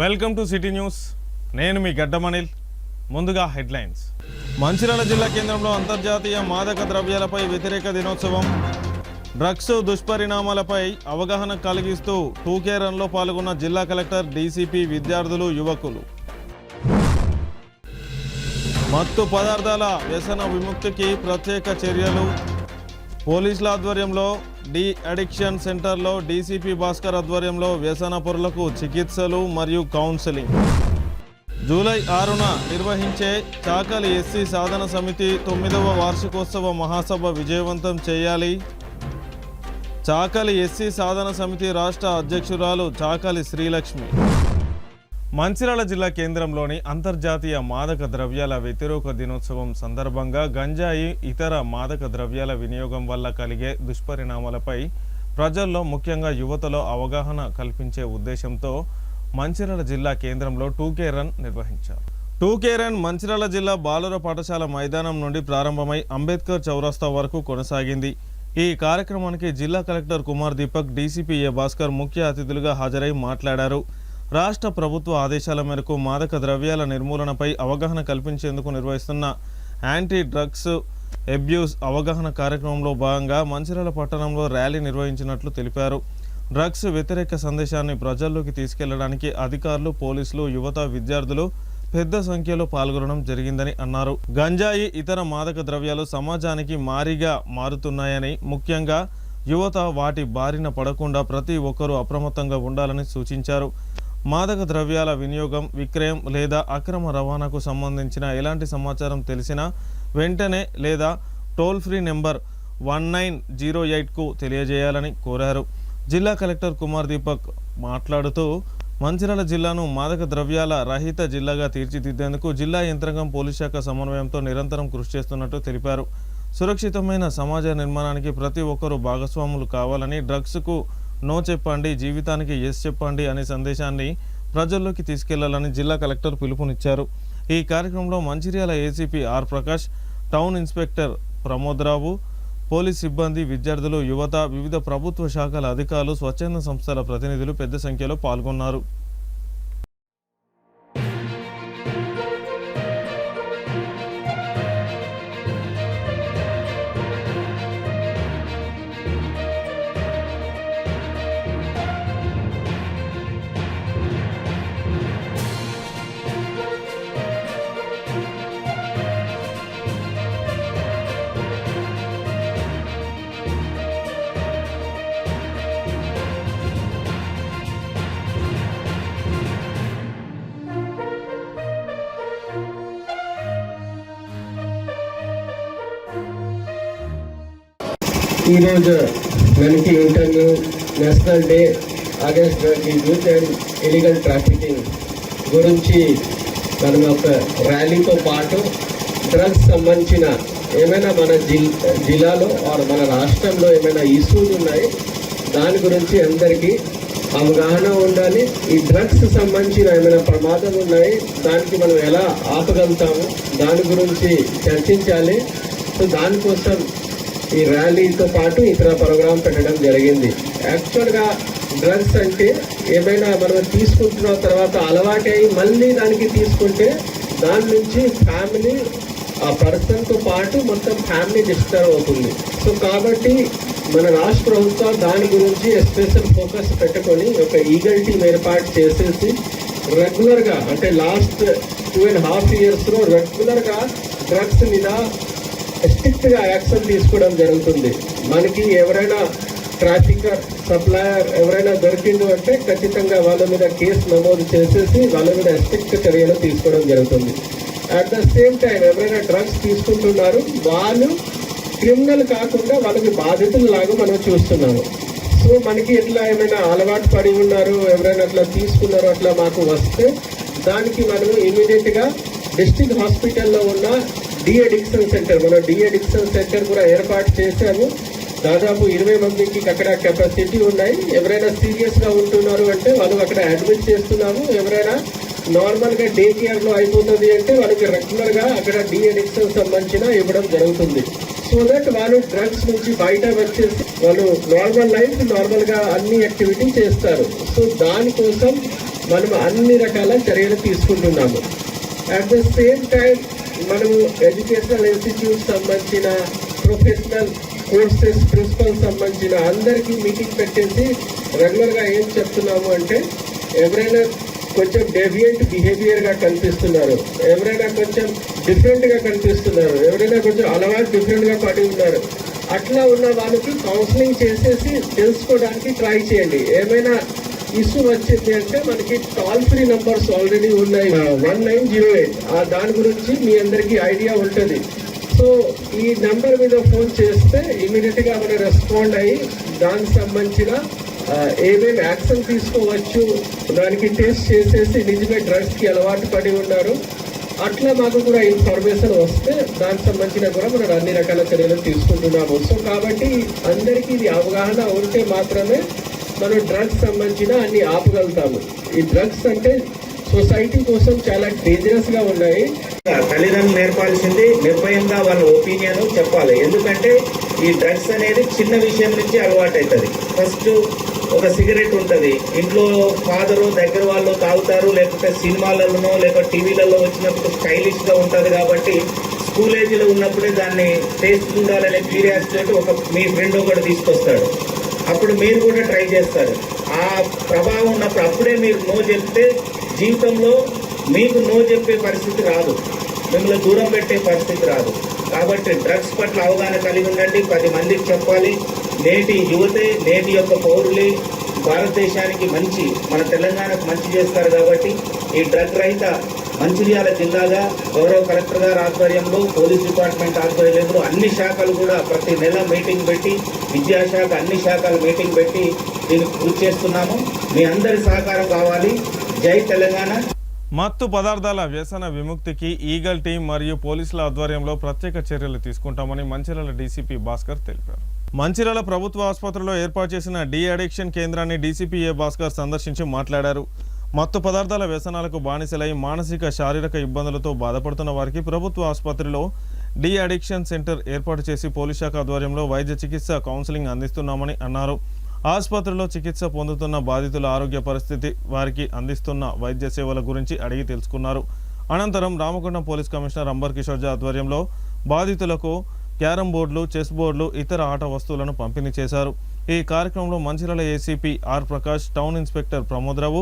Welcome to city news. నేను మీ గడ్డమనిల్. ముందుగా headlines. Mancherial జిల్లా కేంద్రంలో అంతర్జాతీయ మాదక ద్రవ్యాలపై వ్యతిరేక దినోత్సవం. డ్రగ్స్ దుష్పరిణామాలపై అవగాహన కలిగిస్తూ 2K రన్లో పాల్గొన్న జిల్లా కలెక్టర్, డీసీపీ, విద్యార్థులు, యువకులు. మత్తు పదార్థాల వ్యసన విముక్తికి ప్రత్యేక చర్యలు. పోలీసుల ఆధ్వర్యంలో డి అడిక్షన్ సెంటర్లో డీసీపీ భాస్కర్ ఆధ్వర్యంలో వ్యసన పరులకు చికిత్సలు మరియు కౌన్సిలింగ్. జూలై 6న నిర్వహించే చాకలి ఎస్సీ సాధన సమితి 9వ వార్షికోత్సవ మహాసభ విజయవంతం చేయాలి. చాకలి ఎస్సీ సాధన సమితి రాష్ట్ర అధ్యక్షురాలు చాకలి శ్రీలక్ష్మి. మంచిర్యాల జిల్లా కేంద్రంలోని అంతర్జాతీయ మాదక ద్రవ్యాల వ్యతిరేక దినోత్సవం సందర్భంగా గంజాయి, ఇతర మాదక ద్రవ్యాల వినియోగం వల్ల కలిగే దుష్పరిణామాలపై ప్రజల్లో, ముఖ్యంగా యువతలో అవగాహన కల్పించే ఉద్దేశంతో మంచిర్యాల జిల్లా కేంద్రంలో 2K రన్ నిర్వహించారు. 2K రన్ మంచిర్యాల జిల్లా బాలుర పాఠశాల మైదానం నుండి ప్రారంభమై అంబేద్కర్ చౌరస్తా వరకు కొనసాగింది. ఈ కార్యక్రమానికి జిల్లా కలెక్టర్ కుమార్ దీపక్, డీసీపీ ఏ భాస్కర్ ముఖ్య అతిథులుగా హాజరై మాట్లాడారు. రాష్ట్ర ప్రభుత్వ ఆదేశాల మేరకు మాదక ద్రవ్యాల నిర్మూలనపై అవగాహన కల్పించేందుకు నిర్వహిస్తున్న యాంటీ డ్రగ్స్ అబ్యూస్ అవగాహన కార్యక్రమంలో భాగంగా మంచిర్యాల పట్టణంలో ర్యాలీ నిర్వహించినట్లు తెలిపారు. డ్రగ్స్ వ్యతిరేక సందేశాన్ని ప్రజల్లోకి తీసుకెళ్లడానికి అధికారులు, పోలీసులు, యువత, విద్యార్థులు పెద్ద సంఖ్యలో పాల్గొనడం జరిగిందని అన్నారు. గంజాయి, ఇతర మాదక ద్రవ్యాలు సమాజానికి మారిగా మారుతున్నాయని, ముఖ్యంగా యువత వాటి బారిన పడకుండా ప్రతి ఒక్కరూ అప్రమత్తంగా ఉండాలని సూచించారు. మాదక ద్రవ్యాల వినియోగం, విక్రయం లేదా అక్రమ రవాణాకు సంబంధించిన ఎలాంటి సమాచారం తెలిసినా వెంటనే లేదా టోల్ ఫ్రీ నెంబర్ 1908కు తెలియజేయాలని కోరారు. జిల్లా కలెక్టర్ కుమార్ దీపక్ మాట్లాడుతూ మంచిర్యాల జిల్లాను మాదక ద్రవ్యాల రహిత జిల్లాగా తీర్చిదిద్దేందుకు జిల్లా యంత్రాంగం, పోలీస్ శాఖ సమన్వయంతో నిరంతరం కృషి చేస్తున్నట్టు తెలిపారు. సురక్షితమైన సమాజ నిర్మాణానికి ప్రతి ఒక్కరూ భాగస్వాములు కావాలని, డ్రగ్స్కు నో చెప్పండి, జీవితానికి ఎస్ చెప్పండి అనే సందేశాన్ని ప్రజల్లోకి తీసుకెళ్లాలని జిల్లా కలెక్టర్ పిలుపునిచ్చారు. ఈ కార్యక్రమంలో Mancherial ACP R Prakash, town inspector Pramod Rao, police సిబ్బంది, విద్యార్థులు, యువత, వివిధ ప్రభుత్వ శాఖల అధికారులు, స్వచ్ఛంద సంస్థల ప్రతినిధులు పెద్ద సంఖ్యలో పాల్గొన్నారు. ఈరోజు మనకి national day against drug use and illegal trafficking గురించి మనం ఒక ర్యాలీతో పాటు డ్రగ్స్ సంబంధించిన ఏమైనా మన జిల్లాలో మన రాష్ట్రంలో ఏమైనా ఇష్యూస్ ఉన్నాయి, దాని గురించి అందరికీ అవగాహన ఉండాలి. ఈ డ్రగ్స్ సంబంధించిన ఏమైనా ప్రమాదాలు ఉన్నాయి, దానికి మనం ఎలా ఆపగలుగుతాము, దాని గురించి చర్చించాలి. సో దానికోసం ఈ ర్యాలీతో పాటు ఇతర ప్రోగ్రాం పెట్టడం జరిగింది. యాక్చువల్గా డ్రగ్స్ అంటే ఏమైనా మనం తీసుకుంటున్న తర్వాత అలవాటై మళ్ళీ దానికి తీసుకుంటే దాని నుంచి ఫ్యామిలీ, ఆ పర్సన్తో పాటు మొత్తం ఫ్యామిలీ డిస్టర్బ్ అవుతుంది. సో కాబట్టి మన రాష్ట్ర ప్రభుత్వం దాని గురించి స్పెషల్ ఫోకస్ పెట్టుకొని ఒక ఈగల్ టీమ్ ఏర్పాటు చేసేసి రెగ్యులర్గా, అంటే లాస్ట్ 2.5 yearsలో రెగ్యులర్గా డ్రగ్స్ మీద స్ట్రిక్ట్గా యాక్షన్ తీసుకోవడం జరుగుతుంది. మనకి ఎవరైనా ట్రాఫికర్, సప్లయర్ ఎవరైనా దొరికిండు అంటే ఖచ్చితంగా వాళ్ళ మీద కేసు నమోదు చేసేసి వాళ్ళ మీద స్ట్రిక్ట్ చర్యలు తీసుకోవడం జరుగుతుంది. అట్ ద సేమ్ టైం ఎవరైనా డ్రగ్స్ తీసుకుంటున్నారు వాళ్ళు క్రిమినల్ కాకుండా వాళ్ళకి బాధితులు లాగా మనం చూస్తున్నాము. సో మనకి ఎట్లా ఏమైనా అలవాటు పడి ఉన్నారు, ఎవరైనా అట్లా తీసుకున్నారు, అట్లా మాకు వస్తే దానికి మనం ఇమీడియట్గా డిస్ట్రిక్ట్ హాస్పిటల్లో ఉన్న డి అడిక్షన్ సెంటర్, మన డి అడిక్షన్ సెంటర్ కూడా ఏర్పాటు చేశాము. దాదాపు 20 మందికి అక్కడ కెపాసిటీ ఉన్నాయి. ఎవరైనా సీరియస్గా ఉంటున్నారు అంటే వాళ్ళు అక్కడ అడ్మిట్ చేస్తున్నాము. ఎవరైనా నార్మల్గా డే కేర్లో అయిపోతుంది అంటే వాళ్ళకి రెగ్యులర్గా అక్కడ డి అడిక్షన్ సంబంధించిన ఇవ్వడం జరుగుతుంది. సో దట్ వాళ్ళు డ్రగ్స్ నుంచి బయట వచ్చేసి వాళ్ళు నార్మల్ లైఫ్, నార్మల్గా అన్ని యాక్టివిటీ చేస్తారు. సో దానికోసం మనం అన్ని రకాల చర్యలు తీసుకుంటున్నాము. అట్ ద సేమ్ టైం మనము ఎడ్యుకేషనల్ ఇన్స్టిట్యూట్ సంబంధించిన ప్రొఫెషనల్ కోర్సెస్ ప్రిన్సిపల్ సంబంధించిన అందరికీ మీటింగ్ పెట్టేసి రెగ్యులర్గా ఏం చెప్తున్నాము అంటే, ఎవరైనా కొంచెం డెవియంట్ బిహేవియర్గా కనిపిస్తున్నారు, ఎవరైనా కొంచెం డిఫరెంట్గా కనిపిస్తున్నారు, ఎవరైనా కొంచెం అలవాటు డిఫరెంట్గా పడి ఉన్నారు, అట్లా ఉన్న వాళ్ళకి కౌన్సిలింగ్ చేసేసి తెలుసుకోవడానికి ట్రై చేయండి. ఏమైనా ఇష్యూ వచ్చింది అంటే మనకి టోల్ ఫ్రీ నంబర్స్ ఆల్రెడీ ఉన్నాయి, 1908. దాని గురించి మీ అందరికీ ఐడియా ఉంటుంది. సో ఈ నెంబర్ మీద ఫోన్ చేస్తే ఇమీడియట్గా మనం రెస్పాండ్ అయ్యి దానికి సంబంధించిన ఏమేమి యాక్షన్ తీసుకోవచ్చు, దానికి టెస్ట్ చేసేసి నిజమే డ్రగ్స్కి అలవాటు పడి ఉన్నారు అట్లా మాకు కూడా ఇన్ఫర్మేషన్ వస్తే దానికి సంబంధించిన కూడా మనం అన్ని రకాల చర్యలు తీసుకుంటున్నాము. సో కాబట్టి అందరికీ ఇది అవగాహన ఉంటే మాత్రమే మనం డ్రగ్స్ సంబంధించిన అన్ని ఆపగలుగుతాము. ఈ డ్రగ్స్ అంటే సొసైటీ కోసం చాలా డేంజరస్ గా ఉన్నాయి. తల్లిదండ్రులు నేర్పాల్సింది నిర్భయంగా వాళ్ళ ఒపీనియన్ చెప్పాలి. ఎందుకంటే ఈ డ్రగ్స్ అనేది చిన్న విషయం నుంచి అలవాటు అవుతుంది. ఫస్ట్ ఒక సిగరెట్ ఉంటుంది, ఇంట్లో ఫాదరు దగ్గర వాళ్ళు తాగుతారు, లేకపోతే సినిమాలలోనో లేకపోతే టీవీలలో వచ్చినప్పుడు స్టైలిష్ గా ఉంటుంది. కాబట్టి స్కూల్ ఏజ్ లో ఉన్నప్పుడే దాన్ని టేస్ట్ ఉండాలనే క్యూరియాసిటీ ఒక మీ ఫ్రెండ్ ఒకటి తీసుకొస్తాడు, అప్పుడు మీరు కూడా ట్రై చేస్తారు. ఆ ప్రభావం ఉన్నప్పుడు అప్పుడే మీరు నో చెప్తే జీవితంలో మీకు నో చెప్పే పరిస్థితి రాదు, మిమ్మల్ని దూరం పెట్టే పరిస్థితి రాదు. కాబట్టి డ్రగ్స్ పట్ల అవగాహన కలిగి ఉండండి, 10 మందికి చెప్పాలి. నేటి యువతే నేటి యొక్క పౌరులే భారతదేశానికి మంచి, మన తెలంగాణకు మంచి చేస్తారు. కాబట్టి ఈ డ్రగ్ రహిత మంచిర్యాల జిల్లాగా గౌరవ కలెక్టర్ గారి ఆధ్వర్యంలో, పోలీస్ డిపార్ట్మెంట్ ఆధ్వర్యంలో అన్ని శాఖలు కూడా ప్రతి నెల మీటింగ్ పెట్టి, విద్యాశాఖ అన్ని శాఖలు మీటింగ్ పెట్టి దీనికి కృషి చేస్తున్నాము. మీ అందరి సహకారం కావాలి. జై తెలంగాణ. మత్తు పదార్థాల వ్యసన విముక్తికి ఈగల్ టీం మరియు పోలీసుల ఆధ్వర్యంలో ప్రత్యేక చర్యలు తీసుకుంటామని మంచిర్యాల డీసీపీ భాస్కర్ తెలిపారు. మంచిర్యాల ప్రభుత్వ ఆసుపత్రిలో ఏర్పాటు చేసిన డి అడిక్షన్ కేంద్రాన్ని డీసీపీ ఏ భాస్కర్ సందర్శించి మాట్లాడారు. మత్తు పదార్థాల వ్యసనాలకు బానిసలై మానసిక శారీరక ఇబ్బందులతో బాధపడుతున్న వారికి ప్రభుత్వ ఆసుపత్రిలో డి అడిక్షన్ సెంటర్ ఏర్పాటు చేసి పోలీస్ శాఖ ఆధ్వర్యంలో వైద్య చికిత్స కౌన్సిలింగ్ అందిస్తున్నామని అన్నారు. ఆసుపత్రిలో చికిత్స పొందుతున్న బాధితుల ఆరోగ్య పరిస్థితి, వారికి అందిస్తున్న వైద్య సేవల గురించి అడిగి తెలుసుకున్నారు. అనంతరం రామగుండం పోలీస్ కమిషనర్ అంబర్ కిషోర్ జా ఆధ్వర్యంలో బాధితులకు క్యారమ్ బోర్డులు, చెస్ బోర్డులు, ఇతర ఆట వస్తువులను పంపిణీ చేశారు. ఈ కార్యక్రమంలో Mancherial ACP R Prakash, town inspector Pramod Rao,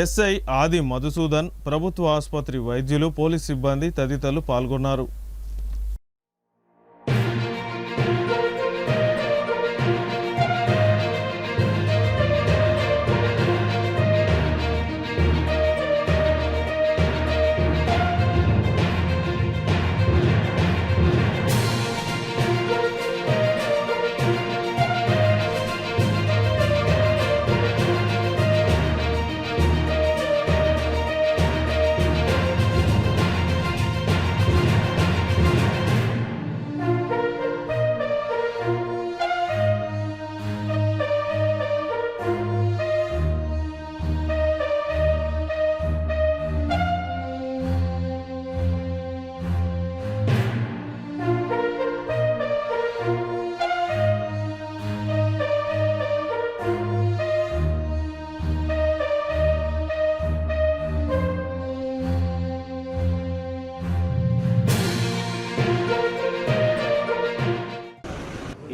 SI Adi Madhusudan, ప్రభుత్వ ఆసుపత్రి వైద్యులు, పోలీస్ సిబ్బంది తదితరులు పాల్గొన్నారు.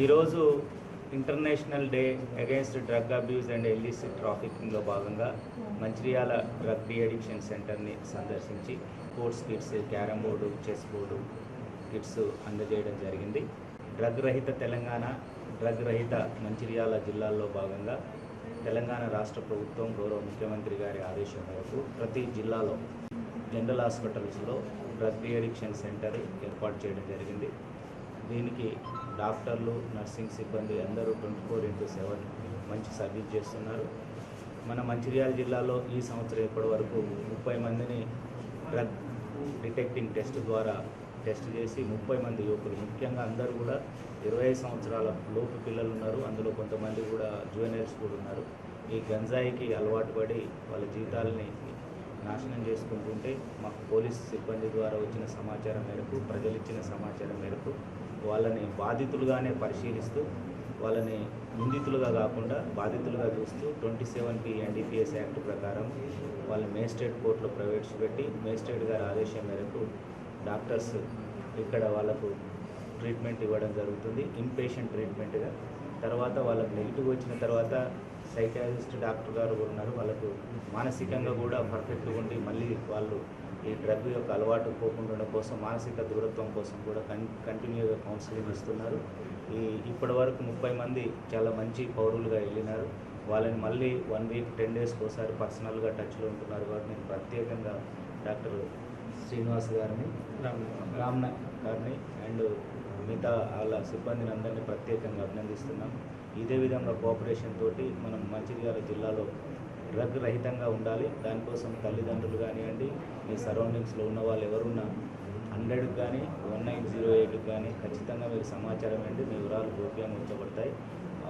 ఈరోజు international day against drug abuse and illicit ట్రాఫికింగ్లో భాగంగా మంచిర్యాల డ్రగ్ డి అడిక్షన్ సెంటర్ని సందర్శించి sports kits, carrom board, chess board kits అందజేయడం జరిగింది. డ్రగ్ రహిత తెలంగాణ, డ్రగ్ రహిత మంచిర్యాల జిల్లాల్లో భాగంగా తెలంగాణ రాష్ట్ర ప్రభుత్వం గౌరవ ముఖ్యమంత్రి గారి ఆదేశం మేరకు ప్రతి జిల్లాలో జనరల్ హాస్పిటల్స్లో డ్రగ్ డి అడిక్షన్ సెంటర్ ఏర్పాటు చేయడం జరిగింది. దీనికి డాక్టర్లు, నర్సింగ్ సిబ్బంది అందరూ 24/7 మంచి సర్వీస్ చేస్తున్నారు. మన మంచిర్యాల జిల్లాలో ఈ సంవత్సరం ఇప్పటి వరకు 30 మందిని డ్రగ్ డిటెక్టింగ్ టెస్ట్ ద్వారా టెస్ట్ చేసి 30 మంది యువకులు, ముఖ్యంగా అందరూ కూడా 25 సంవత్సరాల లోపు పిల్లలు ఉన్నారు, అందులో కొంతమంది కూడా జూనియర్స్ కూడా ఉన్నారు. ఈ గంజాయికి అలవాటు పడి వాళ్ళ జీవితాలని నాశనం చేసుకుంటుంటే మాకు పోలీస్ సిబ్బంది ద్వారా వచ్చిన సమాచారం మేరకు, ప్రజలు ఇచ్చిన సమాచారం మేరకు వాళ్ళని బాధితులుగానే పరిశీలిస్తూ వాళ్ళని నిందితులుగా కాకుండా బాధితులుగా చూస్తూ 27 NDPS యాక్ట్ ప్రకారం వాళ్ళని మేజిస్ట్రేట్ కోర్టులో ప్రవేశపెట్టి మేజిస్ట్రేట్ గారి ఆదేశం మేరకు డాక్టర్స్ ఇక్కడ వాళ్ళకు ట్రీట్మెంట్ ఇవ్వడం జరుగుతుంది, ఇన్పేషెంట్ ట్రీట్మెంట్గా. తర్వాత వాళ్ళకు నెగిటివ్ వచ్చిన తర్వాత సైకాలజిస్ట్ డాక్టర్ గారు కూడా ఉన్నారు. వాళ్ళకు మానసికంగా కూడా పర్ఫెక్ట్గా ఉండి మళ్ళీ వాళ్ళు ఈ డ్రగ్ యొక్క అలవాటు పోకుండా ఉండడం కోసం, మానసిక దూరత్వం కోసం కూడా కంటిన్యూగా కౌన్సిలింగ్ ఇస్తున్నారు. ఇప్పటి వరకు 30 మంది చాలా మంచి పౌరులుగా వెళ్ళినారు. వాళ్ళని మళ్ళీ 1 వీక్ 10 డేస్కి ఒకసారి పర్సనల్గా టచ్లో ఉంటున్నారు. కాబట్టి నేను ప్రత్యేకంగా డాక్టర్ శ్రీనివాస్ గారిని, రామ్నాథ్ గారిని అండ్ మిగతా వాళ్ళ సిబ్బందిని అందరినీ ప్రత్యేకంగా అభినందిస్తున్నాం. ఇదే విధంగా కోఆపరేషన్ తోటి మనం మంచిర్యాల జిల్లాలో డ్రగ్ రహితంగా ఉండాలి. దానికోసం తల్లిదండ్రులు కానివ్వండి, మీ సరౌండింగ్స్లో ఉన్న వాళ్ళు ఎవరున్నా 100కి కానీ 1908కి కానీ ఖచ్చితంగా మీరు సమాచారం ఇవ్వండి. మీ వివరాలు గోప్యంగా ఉంచబడతాయి.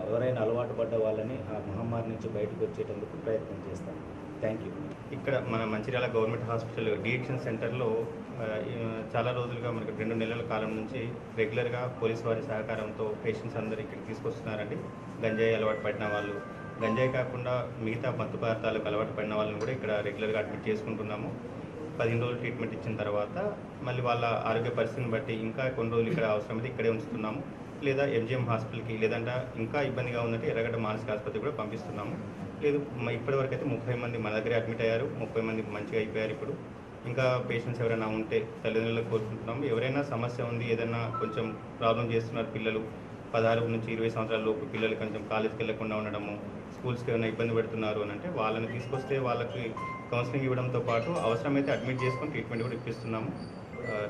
ఎవరైనా అలవాటు పడ్డ వాళ్ళని ఆ మహమ్మారి నుంచి బయటకు వచ్చేటందుకు ప్రయత్నం చేస్తాం. Thank you. ఇక్కడ మన మంచిర్యాల గవర్నమెంట్ హాస్పిటల్ డిఎడిక్షన్ సెంటర్లో చాలా రోజులుగా మనకి 2 నెలల కాలం నుంచి రెగ్యులర్గా పోలీస్ వారి సహకారంతో పేషెంట్స్ అందరూ ఇక్కడికి తీసుకొస్తున్నారండి. గంజాయి అలవాటు పడిన వాళ్ళు, గంజాయి కాకుండా మిగతా మత్తు పదార్థాలకు అలవాటు పడిన వాళ్ళని కూడా ఇక్కడ రెగ్యులర్గా అడ్మిట్ చేసుకుంటున్నాము. 15 రోజులు ట్రీట్మెంట్ ఇచ్చిన తర్వాత మళ్ళీ వాళ్ళ ఆరోగ్య పరిస్థితిని బట్టి ఇంకా కొన్ని రోజులు ఇక్కడ అవసరమైతే ఇక్కడే ఉంచుతున్నాము. లేదా MGM హాస్పిటల్కి, లేదంటే ఇంకా ఇబ్బందిగా ఉందంటే ఎర్రగడ్డ మానసిక ఆసుపత్రికి కూడా పంపిస్తున్నాము. లేదు ఇప్పటివరకు అయితే 30 మంది మన దగ్గరే అడ్మిట్ అయ్యారు. 30 మంది మంచిగా అయిపోయారు. ఇప్పుడు ఇంకా పేషెంట్స్ ఎవరైనా ఉంటే తల్లిదండ్రులకు కోరుకుంటున్నాము. ఎవరైనా సమస్య ఉంది, ఏదైనా కొంచెం ప్రాబ్లం చేస్తున్నారు పిల్లలు, 16 నుంచి 20 సంవత్సరాల లోపు పిల్లలు కొంచెం కాలేజ్కి వెళ్లకుండా ఉండడము, స్కూల్స్కి ఏమైనా ఇబ్బంది పెడుతున్నారు అని అంటే వాళ్ళని తీసుకొస్తే వాళ్ళకి కౌన్సిలింగ్ ఇవ్వడంతో పాటు అవసరమైతే అడ్మిట్ చేసుకొని ట్రీట్మెంట్ కూడా ఇప్పిస్తున్నాము.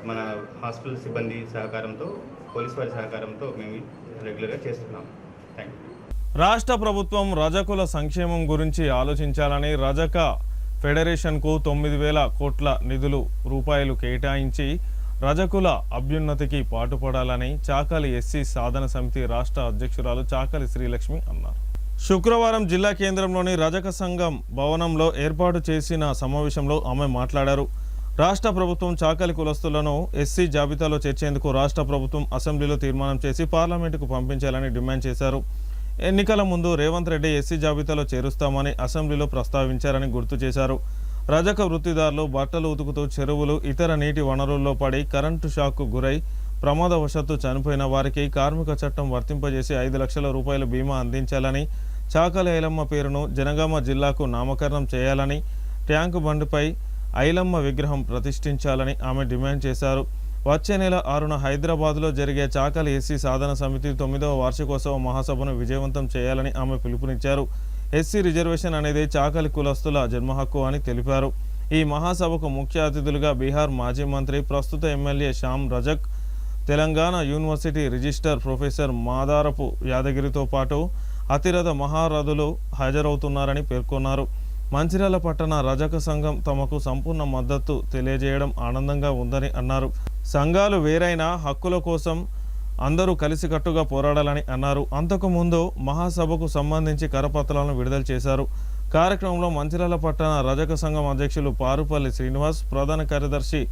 మన హాస్పిటల్ సిబ్బంది సహకారంతో, పోలీస్ వారి సహకారంతో మేము రెగ్యులర్గా చేస్తున్నాము. Thank you. రాష్ట్ర ప్రభుత్వం రజకుల సంక్షేమం గురించి ఆలోచించాలని రజక ఫెడరేషన్కు 9,000 కోట్ల రూపాయలు కేటాయించి రజకుల అభ్యున్నతికి పాటుపడాలని చాకలి ఎస్సీ సాధన సమితి రాష్ట్ర అధ్యక్షురాలు చాకలి శ్రీలక్ష్మి అన్నారు. శుక్రవారం జిల్లా కేంద్రంలోని రజక సంఘం భవనంలో ఏర్పాటు చేసిన సమావేశంలో ఆమె మాట్లాడారు. రాష్ట్ర ప్రభుత్వం చాకలి కులస్తులను ఎస్సీ జాబితాలో చేర్చేందుకు రాష్ట్ర ప్రభుత్వం అసెంబ్లీలో తీర్మానం చేసి పార్లమెంటుకు పంపించాలని డిమాండ్ చేశారు. ఎన్నికల ముందు రేవంత్ రెడ్డి ఎస్సీ జాబితాలో చేరుస్తామని అసెంబ్లీలో ప్రస్తావించారని గుర్తు చేశారు. రజక వృత్తిదారులు బట్టలు ఉతుకుతూ చెరువులు, ఇతర నీటి వనరుల్లో పడి కరెంటు షాక్కు గురై ప్రమాదవశాత్తు చనిపోయిన వారికి కార్మిక చట్టం వర్తింపజేసి 5 లక్షల రూపాయల బీమా అందించాలని, చాకలి ఐలమ్మ పేరును జనగామ జిల్లాకు నామకరణం చేయాలని, ట్యాంకు బండిపై ఐలమ్మ విగ్రహం ప్రతిష్ఠించాలని ఆమె డిమాండ్ చేశారు. వచ్చే నెల 6న హైదరాబాద్లో జరిగే చాకలి ఎస్సీ సాధన సమితి 9వ వార్షికోత్సవ మహాసభను విజయవంతం చేయాలని ఆమె పిలుపునిచ్చారు. ఎస్సీ రిజర్వేషన్ అనేది చాకలి కులస్తుల జన్మహక్కు అని తెలిపారు. ఈ మహాసభకు ముఖ్య అతిథులుగా బీహార్ మాజీ మంత్రి, ప్రస్తుత MLA Shyam Rajak, Telangana university registrar professor Madarapu యాదగిరితో పాటు అతిరథ మహారథులు హాజరవుతున్నారని పేర్కొన్నారు. మంచిర్యాల పట్టణ రజక సంఘం తమకు సంపూర్ణ మద్దతు తెలియజేయడం ఆనందంగా ఉందని అన్నారు. సంఘాలు వేరైనా హక్కుల కోసం అందరూ కలిసికట్టుగా పోరాడాలని అన్నారు. అంతకుముందు మహాసభకు సంబంధించి కరపత్రాలను విడుదల చేశారు. కార్యక్రమంలో మంచిర్యాల పట్టణ రజక సంఘం అధ్యక్షులు పారుపల్లి శ్రీనివాస్, ప్రధాన కార్యదర్శి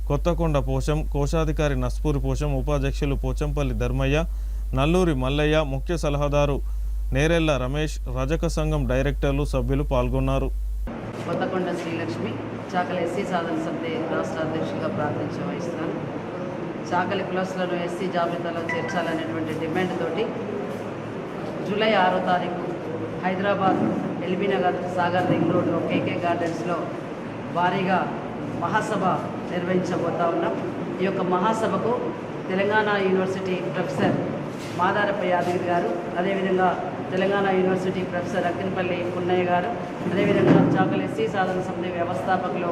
కొత్తకొండ పోషం, కోశాధికారి నస్పూరి పోషం, ఉపాధ్యక్షులు పోచంపల్లి ధర్మయ్య, నల్లూరి మల్లయ్య, ముఖ్య సలహాదారు నేరెళ్ల రమేష్, రజక సంఘం డైరెక్టర్లు, సభ్యులు పాల్గొన్నారు. కొత్తకొండ శ్రీలక్ష్మి, చాకలి ఎస్సీ సాధన సమితి రాష్ట్ర అధ్యక్షుడిగా ప్రాతినిధ్యం వహిస్తున్నాను. చాకలి కులస్తులను ఎస్సీ జాబితాలో చేర్చాలనేటువంటి డిమాండ్ తోటి జూలై 6వ తారీఖు హైదరాబాద్ ఎల్బీ నగర్ సాగర్ రింగ్ రోడ్లో కేకే గార్డెన్స్లో భారీగా మహాసభ నిర్వహించబోతా ఉన్నాం. ఈ యొక్క మహాసభకు తెలంగాణ యూనివర్సిటీ ప్రొఫెసర్ మాదారపు యాదగిరి గారు, అదేవిధంగా తెలంగాణ యూనివర్సిటీ ప్రొఫెసర్ అక్కినపల్లి పున్నయ్య గారు, అదేవిధంగా చాకలి ఎస్సీ సాధన సమితి వ్యవస్థాపకులు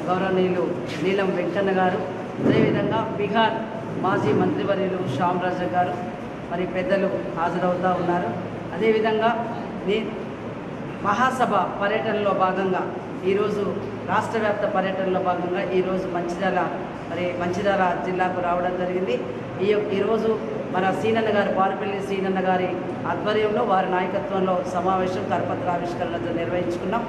గౌరవనీయులు నీలం వెంకన్న గారు, అదేవిధంగా బీహార్ మాజీ మంత్రివర్యులు శ్యామ్ రజక్ గారు మరి పెద్దలు హాజరవుతూ ఉన్నారు. అదేవిధంగా మహాసభ పర్యటనలో భాగంగా ఈరోజు రాష్ట్ర వ్యాప్త పర్యటనలో భాగంగా ఈరోజు మంచిర్యాల జిల్లాకు రావడం జరిగింది. ఈరోజు మన సీనన్న గారు, పారుపల్లి సీనన్న గారి ఆధ్వర్యంలో, వారి నాయకత్వంలో సమావేశం కరపత్రావిష్కరణ నిర్వహించుకున్నాం.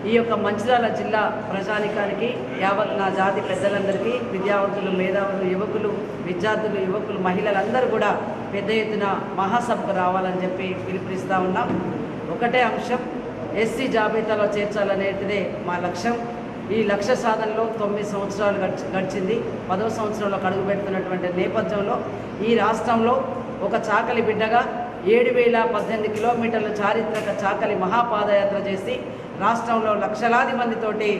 ఈ యొక్క మంచిర్యాల జిల్లా ప్రజానికానికి, యావత్ నా జాతి పెద్దలందరికీ, విద్యావంతులు, మేధావులు, యువకులు, విద్యార్థులు, యువకులు, మహిళలందరూ కూడా పెద్ద ఎత్తున మహాసభకు రావాలని చెప్పి పిలుపునిస్తూ ఉన్నాం. ఒకటే అంశం, ఎస్సీ జాబితాలో చేర్చాలనేటిదే మా లక్ష్యం. ఈ లక్ష్య సాధనలో 9 సంవత్సరాలు గడిచింది. 10వ సంవత్సరంలో అడుగు పెడుతున్నటువంటి నేపథ్యంలో ఈ రాష్ట్రంలో ఒక చాకలి బిడ్డగా 7018 కిలోమీటర్ల చారిత్రక చాకలి మహాపాదయాత్ర చేసి రాష్ట్రంలో లక్షలాది మందితోటి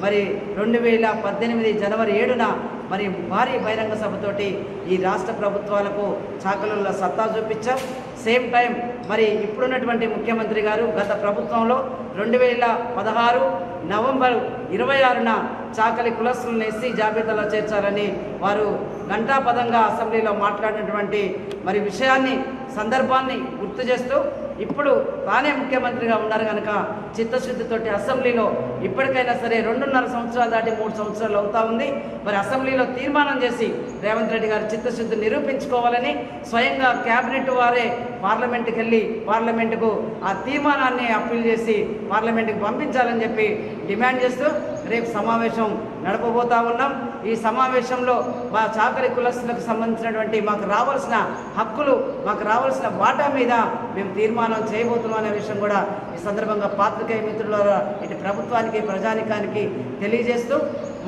మరి 2018 జనవరి 7న మరి భారీ బహిరంగ సభతోటి ఈ రాష్ట్ర ప్రభుత్వాలకు చాకలుల సత్తా చూపించాం. సేమ్ టైం మరి ఇప్పుడున్నటువంటి ముఖ్యమంత్రి గారు గత ప్రభుత్వంలో 2016 నవంబర్ 26న చాకలి కులస్తులను ఎస్సీ జాబితాలో చేర్చాలని వారు ఘంటాపదంగా అసెంబ్లీలో మాట్లాడినటువంటి మరి విషయాన్ని సందర్భాన్ని గుర్తు చేస్తూ ఇప్పుడు తానే ముఖ్యమంత్రిగా ఉన్నారు కనుక చిత్తశుద్ధితోటి అసెంబ్లీలో ఇప్పటికైనా సరే 2.5 సంవత్సరాలు దాటి 3 సంవత్సరాలు అవుతా ఉంది. మరి అసెంబ్లీలో తీర్మానం చేసి రేవంత్ రెడ్డి గారు చిత్తశుద్ధి నిరూపించుకోవాలని స్వయంగా క్యాబినెట్ వారే పార్లమెంట్కి వెళ్ళి పార్లమెంటుకు ఆ తీర్మానాన్ని అప్పీల్ చేసి పార్లమెంటుకి పంపించాలని చెప్పి డిమాండ్ చేస్తూ రేపు సమావేశం నడపబోతా ఉన్నాం. ఈ సమావేశంలో మా చాకలి కులస్తులకు సంబంధించినటువంటి మాకు రావాల్సిన హక్కులు, మాకు రావాల్సిన వాటా మీద మేము తీర్మానం చేయబోతున్నాం అనే విషయం కూడా ఈ సందర్భంగా పాత్రికేయ మిత్రుల ఇటు ప్రభుత్వానికి ప్రజానికానికి తెలియజేస్తూ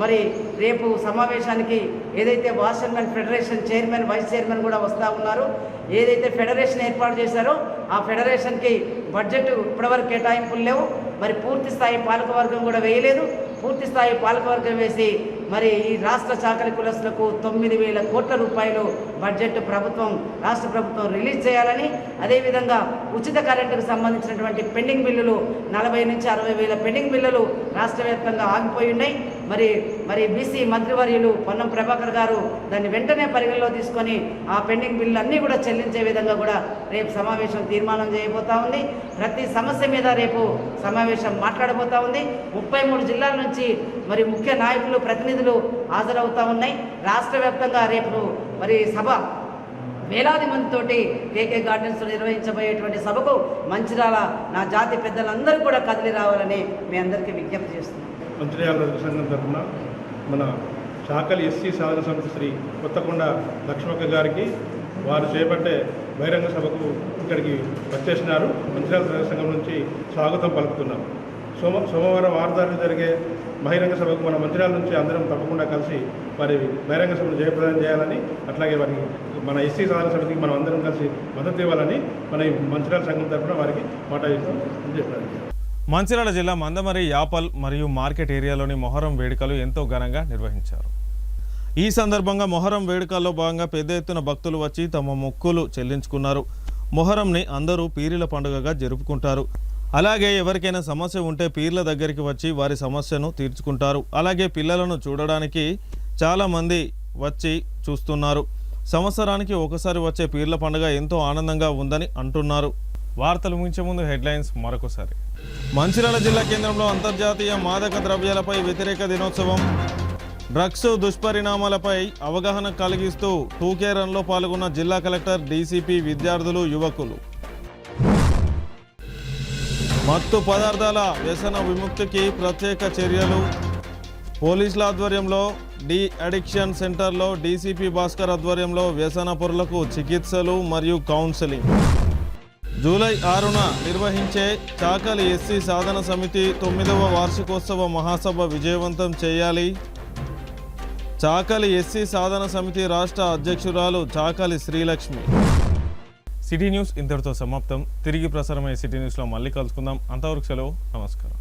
మరి రేపు సమావేశానికి ఏదైతే washermen federation chairman, vice chairman కూడా వస్తూ ఉన్నారు. ఏదైతే ఫెడరేషన్ ఏర్పాటు చేశారో ఆ ఫెడరేషన్కి బడ్జెట్ ఇప్పటివరకు కేటాయింపులు లేవు. మరి పూర్తి స్థాయి పాలకవర్గం కూడా వేయలేదు. పూర్తి స్థాయి పాలకవర్గం వేసి మరి ఈ రాష్ట్ర చాకలి కులస్తులకు 9,000 కోట్ల రూపాయలు బడ్జెట్ రాష్ట్ర ప్రభుత్వం రిలీజ్ చేయాలని, అదేవిధంగా ఉచిత కరెంటుకు సంబంధించినటువంటి పెండింగ్ బిల్లులు 40 నుంచి 60 వేల పెండింగ్ బిల్లులు రాష్ట్ర వ్యాప్తంగా ఆగిపోయి ఉన్నాయి. మరి బీసీ మంత్రివర్యులు పొన్నం ప్రభాకర్ గారు దాన్ని వెంటనే పరిగణలో తీసుకొని ఆ పెండింగ్ బిల్లు అన్నీ కూడా చెల్లించే విధంగా కూడా రేపు సమావేశం తీర్మానం చేయబోతా ఉంది. ప్రతి సమస్య మీద రేపు సమావేశం మాట్లాడబోతా ఉంది. 33 జిల్లాల నుంచి మరి ముఖ్య నాయకులు, ప్రతినిధులు హాజరవుతా ఉన్నాయి. రాష్ట్ర వ్యాప్తంగా రేపు మరి సభ వేలాది మందితోటి కేకే గార్డెన్స్ నిర్వహించబోయేటువంటి సభకు మంచిర్యాల నా జాతి పెద్దలందరూ కూడా కదిలి రావాలని మీ అందరికీ విజ్ఞప్తి చేస్తున్నాం. మంచిర్యాల సంఘం తరఫున మన చాకలి ఎస్సీ సాధన సమితి శ్రీ కొత్తకొండ లక్ష్మక్క గారికి వారు చేపట్టే బహిరంగ సభకు ఇక్కడికి వచ్చేసినారు. మంచిర్యాల సంఘం నుంచి స్వాగతం పలుకుతున్నాం. సోమవారం వారదారులు జరిగే బహిరంగ సభకు మన మంచిర్యాల నుంచి అందరం తప్పకుండా కలిసి వారి బహిరంగ సభను జయప్రదం చేయాలని, అట్లాగే వారికి మన ఎస్సీ సాధన సమితికి మనం అందరం కలిసి మద్దతు ఇవ్వాలని మన మంచిర్యాల సంఘం తరఫున వారికి మాట చేస్తున్నారు. మంచిర్యాల జిల్లా మందమరి, యాపల్ మరియు మార్కెట్ ఏరియాలోని మొహరం వేడుకలు ఎంతో ఘనంగా నిర్వహించారు. ఈ సందర్భంగా మొహరం వేడుకల్లో భాగంగా పెద్ద ఎత్తున భక్తులు వచ్చి తమ మొక్కులు చెల్లించుకున్నారు. మొహరంని అందరూ పీరీల పండుగగా జరుపుకుంటారు. అలాగే ఎవరికైనా సమస్య ఉంటే పీర్ల దగ్గరికి వచ్చి వారి సమస్యను తీర్చుకుంటారు. అలాగే పిల్లలను చూడడానికి చాలామంది వచ్చి చూస్తున్నారు. సంవత్సరానికి ఒకసారి వచ్చే పీర్ల పండుగ ఎంతో ఆనందంగా ఉందని అంటున్నారు. వార్తలు ముగించే ముందు హెడ్లైన్స్ మరొకసారి. మంచిర్యాల జిల్లా కేంద్రంలో అంతర్జాతీయ మాదక ద్రవ్యాలపై వ్యతిరేక దినోత్సవం. డ్రగ్స్ దుష్పరిణామాలపై అవగాహన కలిగిస్తూ 2K రన్లో పాల్గొన్న జిల్లా కలెక్టర్, డీసీపీ, విద్యార్థులు, యువకులు. మత్తు పదార్థాల వ్యసన విముక్తికి ప్రత్యేక చర్యలు. పోలీసుల ఆధ్వర్యంలో డి అడిక్షన్ సెంటర్లో డీసీపీ భాస్కర్ ఆధ్వర్యంలో వ్యసన పరులకు చికిత్సలు మరియు కౌన్సిలింగ్. జూలై 6న నిర్వహించే చాకలి ఎస్సీ సాధన సమితి 9వ వార్షికోత్సవ మహాసభ విజయవంతం చేయాలి. చాకలి ఎస్సీ సాధన సమితి రాష్ట్ర అధ్యక్షురాలు చాకలి శ్రీలక్ష్మి. సిటీ న్యూస్ ఇంతటితో సమాప్తం. తిరిగి ప్రసారమయ్యే సిటీ న్యూస్లో మళ్ళీ కలుసుకుందాం. అంతవరకు సెలవు. నమస్కారం.